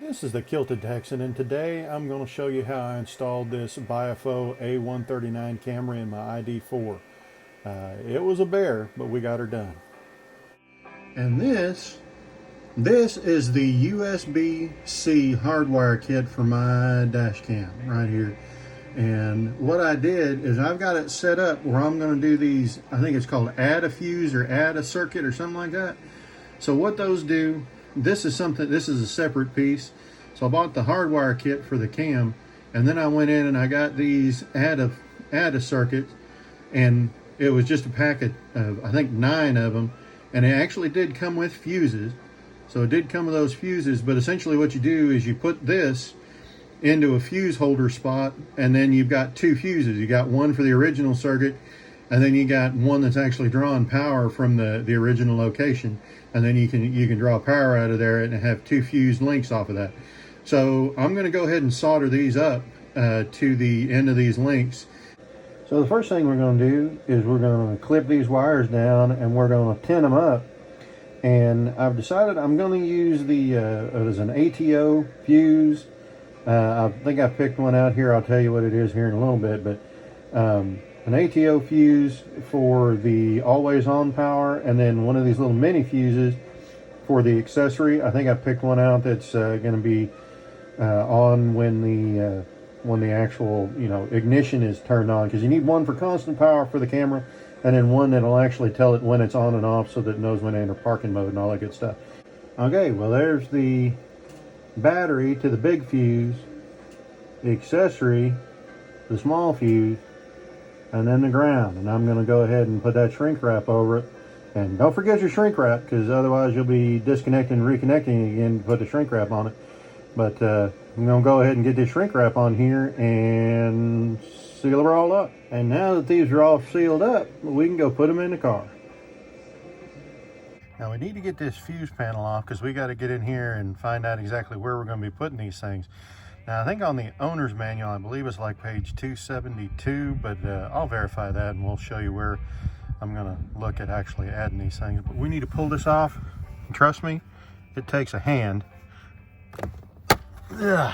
This is the Kilted Texan, and today I'm going to show you how I installed this VIOFO A139 camera in my ID.4. It was a bear, but we got her done. And this is the USB-C hardwire kit for my dash cam right here. And what I did is I've got it set up where I'm going to do these, I think it's called add a fuse or add a circuit or something like that. So what those do, this is a separate piece. So I bought the hardwire kit for the cam, and then I went in and I got these add a circuit, and it was just a packet of, I think, 9 of them, and it actually did come with fuses. So it did come with those fuses, but essentially what you do is you put this into a fuse holder spot, and then you've got 2 fuses. You got one for the original circuit, and then you got one that's actually drawing power from the original location, and then you can draw power out of there and have 2 fused links off of that. So I'm going to go ahead and solder these up to the end of these links. So the first thing we're going to do is we're going to clip these wires down, and we're going to tin them up. And I've decided I'm going to use it is an ATO fuse. I think I picked one out here. I'll tell you what it is here in a little bit, but an ATO fuse for the always on power, and then one of these little mini fuses for the accessory. I think I picked one out that's going to be on when the actual ignition is turned on, because you need one for constant power for the camera, and then one that'll actually tell it when it's on and off so that it knows when to enter parking mode and all that good stuff. Okay, well, there's the battery to the big fuse, the accessory, the small fuse, and then the ground. And I'm going to go ahead and put that shrink wrap over it. And don't forget your shrink wrap, because otherwise you'll be disconnecting and reconnecting again to put the shrink wrap on it. But I'm going to go ahead and get this shrink wrap on here and seal her all up. And now that these are all sealed up, we can go put them in the car. Now we need to get this fuse panel off, because we got to get in here and find out exactly where we're going to be putting these things. Now I think on the owner's manual, I believe it's like page 272, but I'll verify that and we'll show you where I'm going to look at actually adding these things. But we need to pull this off. And trust me, it takes a hand. Ugh.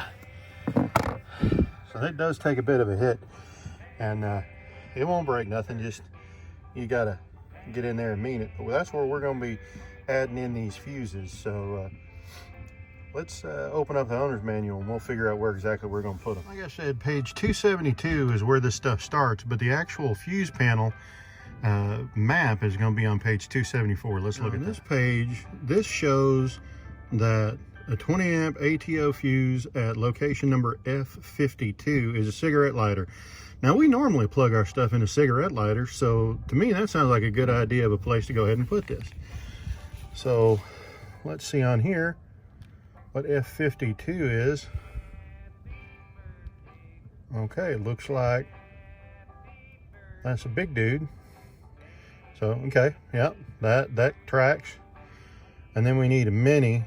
So that does take a bit of a hit, and it won't break nothing, just you gotta get in there and mean it. But that's where we're going to be adding in these fuses. So let's open up the owner's manual and we'll figure out where exactly we're going to put them. Like I said, page 272 is where this stuff starts, but the actual fuse panel map is going to be on page 274. Let's look at this page. This shows that a 20 amp ATO fuse at location number F52 is a cigarette lighter. Now we normally plug our stuff into cigarette lighters, so to me that sounds like a good idea of a place to go ahead and put this. So let's see on here what F52 is. Okay, looks like that's a big dude. So okay, yep, that tracks. And then we need a mini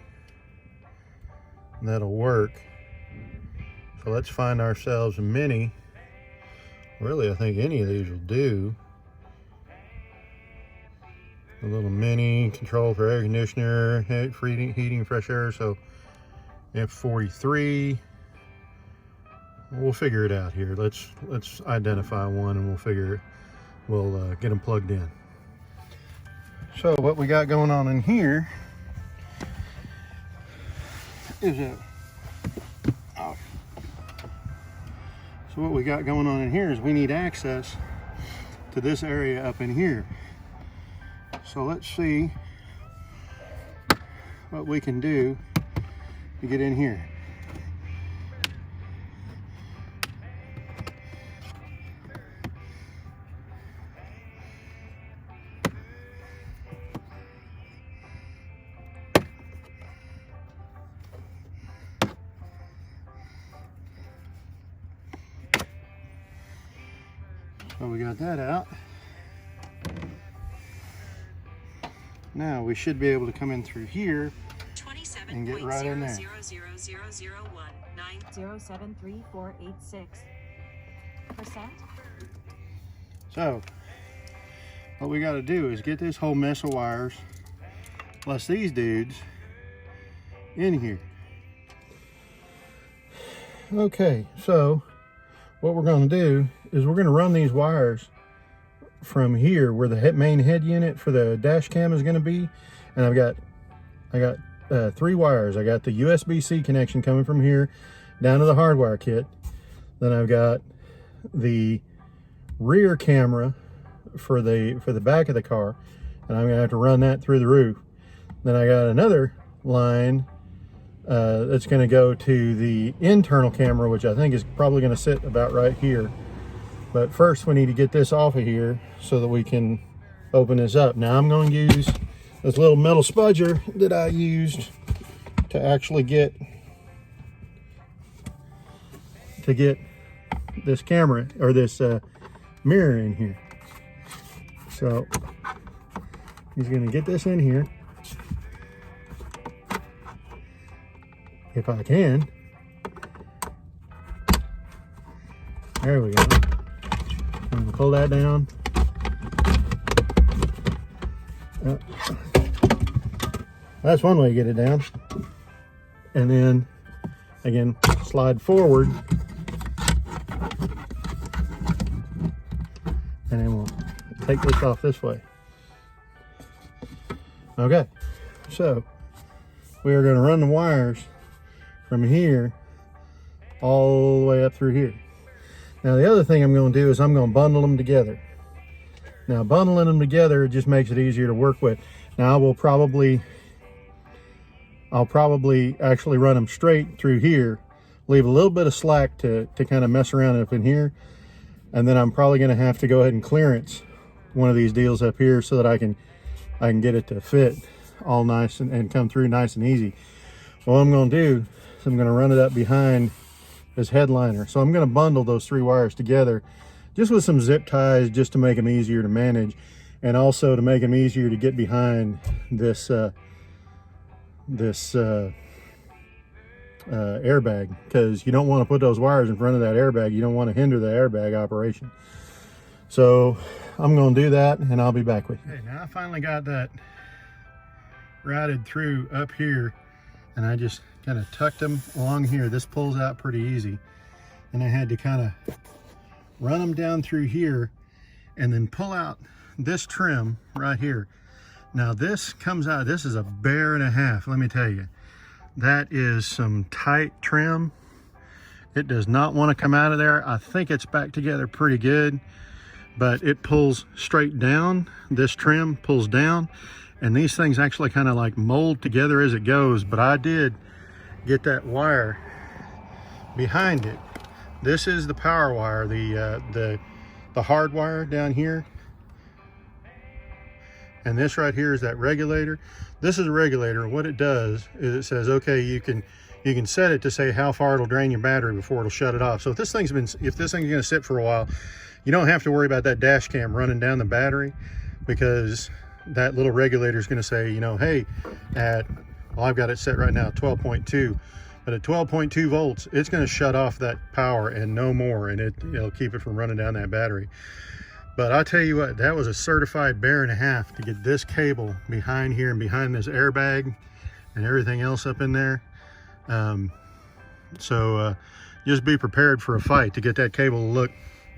that'll work. So let's find ourselves a mini. Really, I think any of these will do. A little mini control for air conditioner, heating, fresh air. So F43. We'll figure it out here. Let's identify one and we'll get them plugged in. So what we got going on in here is So what we got going on in here is we need access to this area up in here. So let's see what we can do to get in here. So we got that out. Now we should be able to come in through here and get right in there. 0.00019073486%. So what we got to do is get this whole mess of wires plus these dudes in here. Okay, so what we're going to do is we're going to run these wires from here where the main head unit for the dash cam is going to be, and I got 3 wires. I got the USB-C connection coming from here down to the hardwire kit. Then I've got the rear camera for the back of the car, and I'm gonna have to run that through the roof. Then I got another line that's going to go to the internal camera, which I think is probably going to sit about right here. But first we need to get this off of here so that we can open this up. Now I'm going to use this little metal spudger that I used to actually get this camera or this mirror in here. So he's going to get this in here if I can. There we go. I'm going to pull that down. That's one way to get it down. And then again, slide forward, and then we'll take this off this way. Okay, so we are going to run the wires from here all the way up through here. Now the other thing I'm going to do is I'm going to bundle them together. Now bundling them together just makes it easier to work with. Now I'll probably actually run them straight through here, leave a little bit of slack to kind of mess around up in here, and then I'm probably going to have to go ahead and clearance one of these deals up here so that I can get it to fit all nice and come through nice and easy. What I'm going to do is I'm going to run it up behind this headliner. So I'm going to bundle those 3 wires together just with some zip ties, just to make them easier to manage, and also to make them easier to get behind this airbag, because you don't want to put those wires in front of that airbag. You don't want to hinder the airbag operation. So I'm going to do that, and I'll be back with you. Okay, now I finally got that routed through up here, and I just kind of tucked them along here. This pulls out pretty easy, and I had to kind of run them down through here and then pull out this trim right here. Now this comes out, this is a bear and a half, let me tell you. That is some tight trim. It does not want to come out of there. I think it's back together pretty good, but it pulls straight down. This trim pulls down, and these things actually kind of like mold together as it goes. But I did get that wire behind it. This is the power wire, the hard wire down here. And this right here is that regulator. This is a regulator. What it does is it says, okay, you can set it to say how far it'll drain your battery before it'll shut it off. So if this thing's gonna sit for a while, you don't have to worry about that dash cam running down the battery, because that little regulator is gonna say, you know, hey, well, I've got it set right now 12.2, but at 12.2 volts, it's gonna shut off that power and no more, and it'll keep it from running down that battery. But I'll tell you what, that was a certified bear and a half to get this cable behind here and behind this airbag and everything else up in there. Just be prepared for a fight to get that cable to look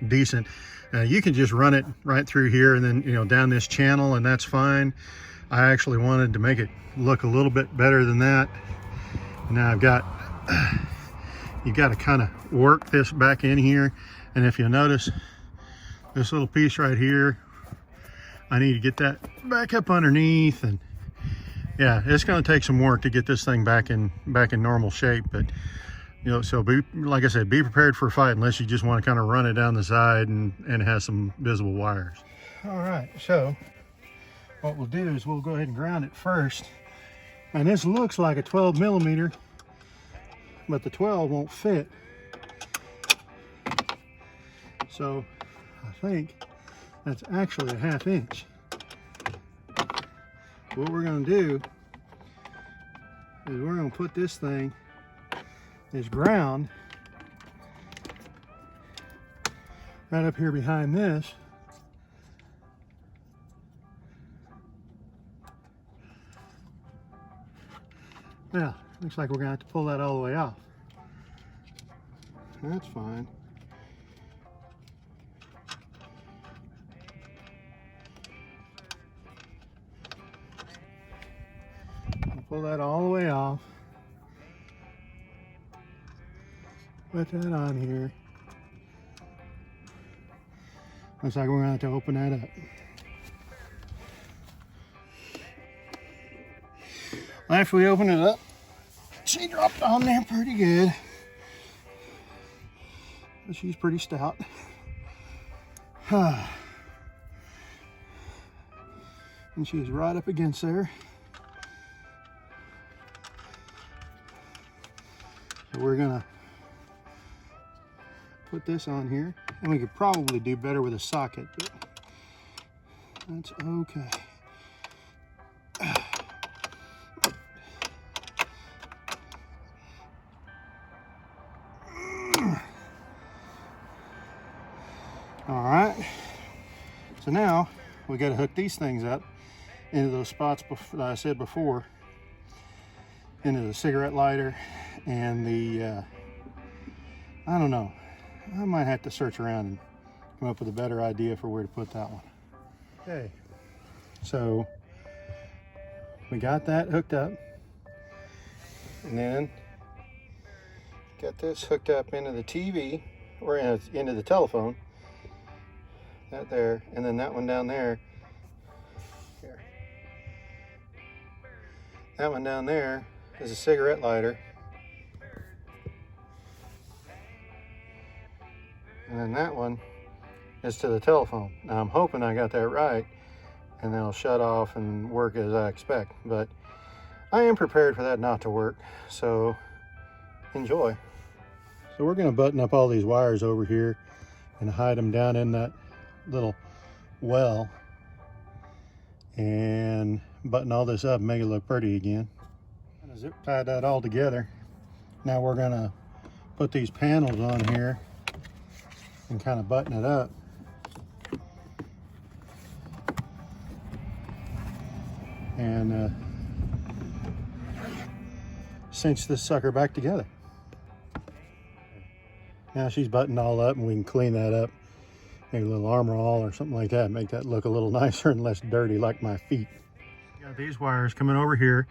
decent. You can just run it right through here and then, you know, down this channel, and that's fine. I actually wanted to make it look a little bit better than that. Now you've got to kind of work this back in here, and if you'll notice, this little piece right here, I need to get that back up underneath, and yeah, it's going to take some work to get this thing back in normal shape. But you know, so like I said, be prepared for a fight unless you just want to kind of run it down the side and have some visible wires. All right, so what we'll do is we'll go ahead and ground it first. And this looks like a 12 millimeter, but the 12 won't fit. So I think that's actually a 1/2 inch. What we're going to do is we're going to put this thing, this ground, right up here behind this. Now, looks like we're going to have to pull that all the way off. That's fine. I'll pull that all the way off. Put that on here. Looks like we're going to have to open that up. After we open it up, she dropped on there pretty good. But she's pretty stout. And she was right up against there. So we're gonna put this on here. And we could probably do better with a socket, but that's okay. All right, so now we got to hook these things up into those spots that I said before, into the cigarette lighter and the, I don't know, I might have to search around and come up with a better idea for where to put that one. Okay, so we got that hooked up, and then got this hooked up into the TV, or into the telephone. That there, and then that one down there. Here. That one down there is a cigarette lighter. And then that one is to the telephone. Now I'm hoping I got that right, and then it'll shut off and work as I expect. But I am prepared for that not to work, so enjoy. So we're gonna button up all these wires over here and hide them down in that little well and button all this up and make it look pretty again. I'm gonna zip tie that all together. Now we're gonna put these panels on here and kind of button it up. And cinch this sucker back together. Now she's buttoned all up, and we can clean that up. Maybe a little Armor All or something like that. Make that look a little nicer and less dirty like my feet. Got these wires coming over here.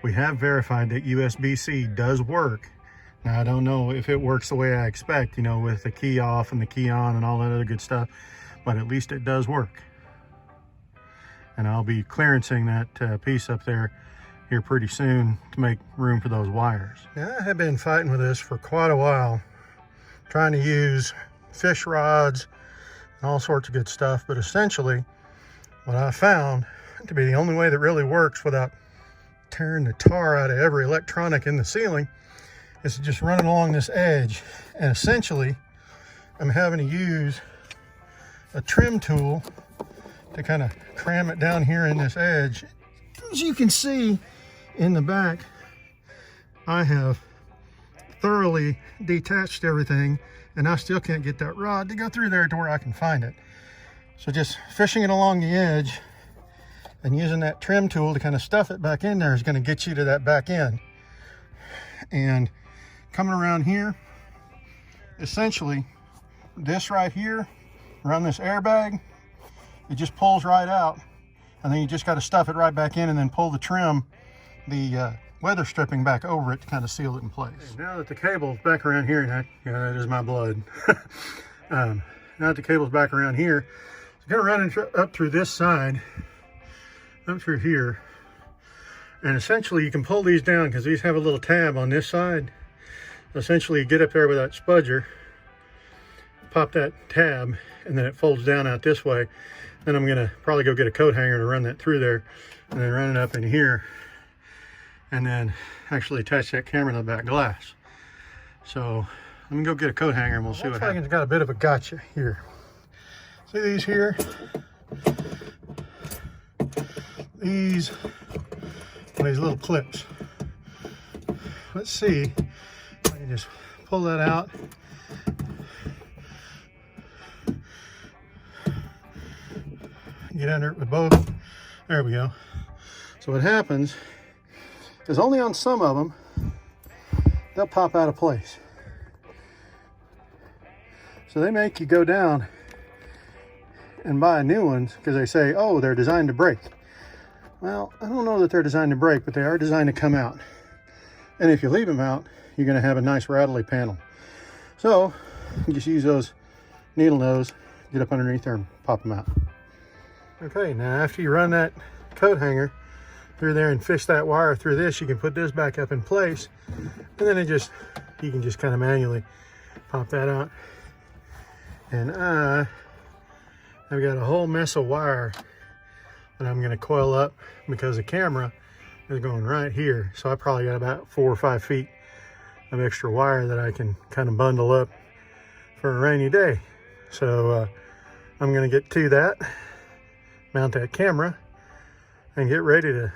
We have verified that USB-C does work. Now I don't know if it works the way I expect, you know, with the key off and the key on and all that other good stuff, but at least it does work. And I'll be clearancing that piece up there here pretty soon to make room for those wires. Now I have been fighting with this for quite a while, trying to use fish rods and all sorts of good stuff, but essentially what I found to be the only way that really works without tearing the tar out of every electronic in the ceiling is to just run it along this edge. And essentially I'm having to use a trim tool to kind of cram it down here in this edge. As you can see in the back, I have thoroughly detached everything, and I still can't get that rod to go through there to where I can find it. So just fishing it along the edge and using that trim tool to kind of stuff it back in there is going to get you to that back end. And coming around here, essentially this right here, around this airbag, it just pulls right out, and then you just got to stuff it right back in and then pull the trim, the weather stripping back over it to kind of seal it in place. Okay, now that the cable's back around here, and that is my blood. Now that the cable's back around here, it's going to run up through this side, up through here, and essentially you can pull these down because these have a little tab on this side. Essentially you get up there with that spudger, pop that tab, and then it folds down out this way. Then I'm going to probably go get a coat hanger to run that through there, and then run it up in here, and then actually attach that camera to the back glass. So let me go get a coat hanger and we'll see what happens. It's got a bit of a gotcha here. See these here? These little clips. Let's see. I can just pull that out. Get under it with both. There we go. So what happens is only on some of them they'll pop out of place. So they make you go down and buy new ones because they say, oh, they're designed to break. Well, I don't know that they're designed to break, but they are designed to come out. And if you leave them out, you're going to have a nice rattly panel. So you just use those needle nose, get up underneath there and pop them out. Okay, now after you run that coat hanger through there and fish that wire through this, you can put this back up in place, and then you can just kind of manually pop that out. And I've got a whole mess of wire that I'm going to coil up because the camera is going right here. So I probably got about 4 or 5 feet of extra wire that I can kind of bundle up for a rainy day. So I'm going to get to that, mount that camera, and get ready to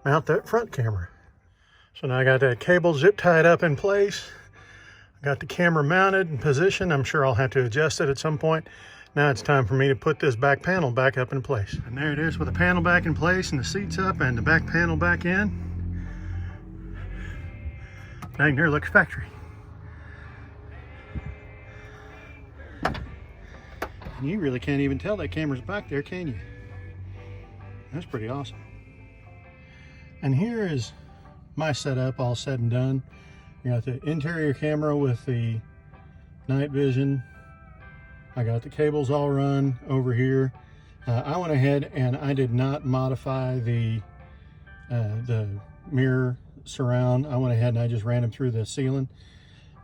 mount that front camera. So now I got that cable zip tied up in place. I got the camera mounted in position. I'm sure I'll have to adjust it at some point. Now it's time for me to put this back panel back up in place. And there it is with the panel back in place and the seats up and the back panel back in. Dang, there looks factory. And you really can't even tell that camera's back there, can you? That's pretty awesome. And here is my setup all said and done. You got the interior camera with the night vision. I got the cables all run over here. I went ahead and I did not modify the mirror surround. I went ahead and I just ran them through the ceiling,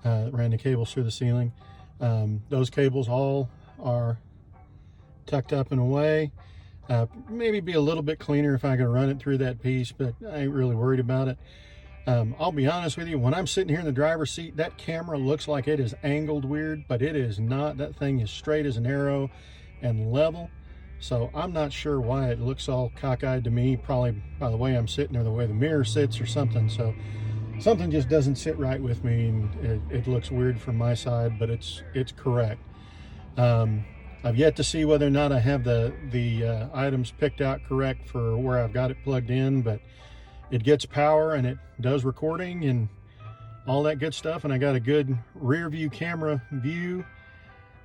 ran the cables through the ceiling. Those cables all are tucked up and away. Maybe be a little bit cleaner if I could run it through that piece, but I ain't really worried about it. I'll be honest with you, when I'm sitting here in the driver's seat, that camera looks like it is angled weird, but it is not. That thing is straight as an arrow and level. So I'm not sure why it looks all cockeyed to me, probably by the way I'm sitting or the way the mirror sits or something. So something just doesn't sit right with me, and it looks weird from my side, but it's correct. I've yet to see whether or not I have the items picked out correct for where I've got it plugged in, but it gets power and it does recording and all that good stuff. And I got a good rear view camera view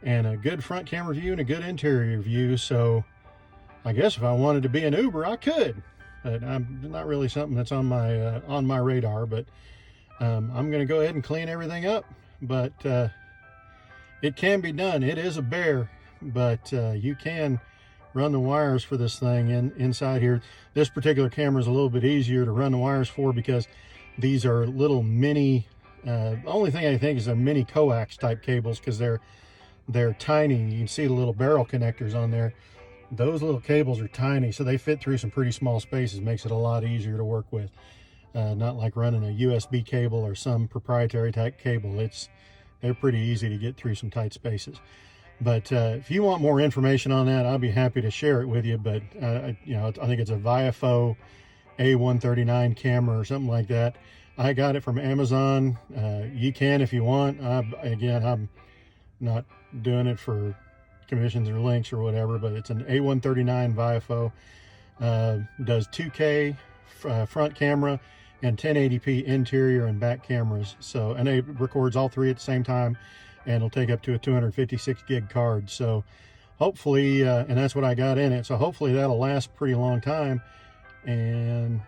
and a good front camera view and a good interior view. So I guess if I wanted to be an Uber, I could, but I'm not really something that's on my radar. But I'm going to go ahead and clean everything up, but it can be done. It is a bear, but you can run the wires for this thing inside here. This particular camera is a little bit easier to run the wires for because these are little mini, the only thing I think is they're mini coax type cables because they're tiny. You can see the little barrel connectors on there. Those little cables are tiny, so they fit through some pretty small spaces. Makes it a lot easier to work with. Not like running a USB cable or some proprietary type cable. They're pretty easy to get through some tight spaces. But if you want more information on that, I'll be happy to share it with you. But I think it's a VIOFO A139 camera or something like that. I got it from Amazon. You can if you want. Again, I'm not doing it for commissions or links or whatever, but it's an A139 VIOFO. Does 2K front camera and 1080p interior and back cameras. So, and it records all three at the same time, and it'll take up to a 256 gig card. So hopefully, and that's what I got in it. So hopefully that'll last a pretty long time. And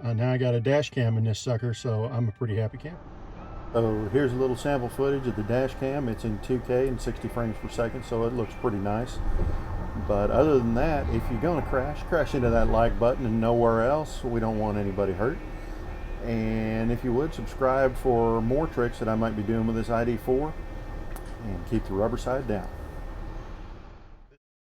now I got a dash cam in this sucker, so I'm a pretty happy camper. So here's a little sample footage of the dash cam. It's in 2K and 60 frames per second, so it looks pretty nice. But other than that, if you're gonna crash into that like button and nowhere else. We don't want anybody hurt. And if you would, subscribe for more tricks that I might be doing with this ID.4, and keep the rubber side down.